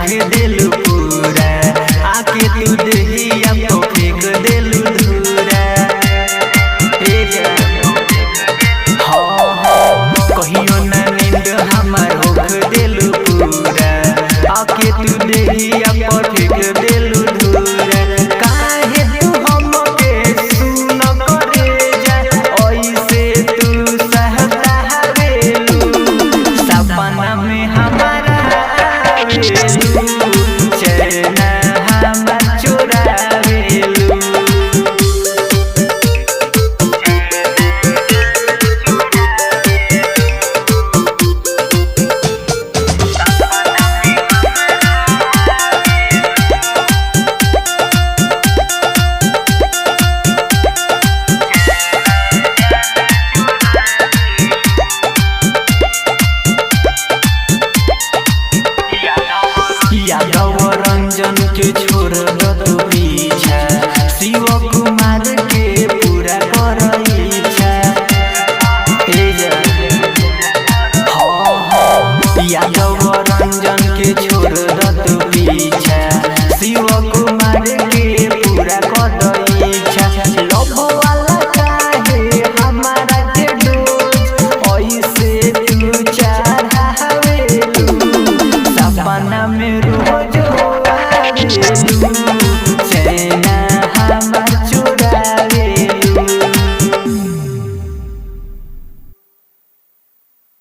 के दिलू पूरा आके तू देहिया को फेंक दिलू धूरा। कहियो ना नींद हमार होख दिलू पूरा आके तू देहिया को फेंक दिलू धूरा। काहे तू हमके सुन करे जा ऐसे तू सहतावेलू सपना में हमारा आवेलू चैन हमार चुरावेलू। यादव रंजन के छोड़ दो तू पीछा शिव कुमार के पूरा कर इच्छा। यादव रंजन के छोड़ दो तू पीछा शिव कुमार के पूरा कर इच्छा। लव वाला काहे हमारा के डोज ऐसे तू चढ़ावेलू सपना में रोज आवेलू चैन हमार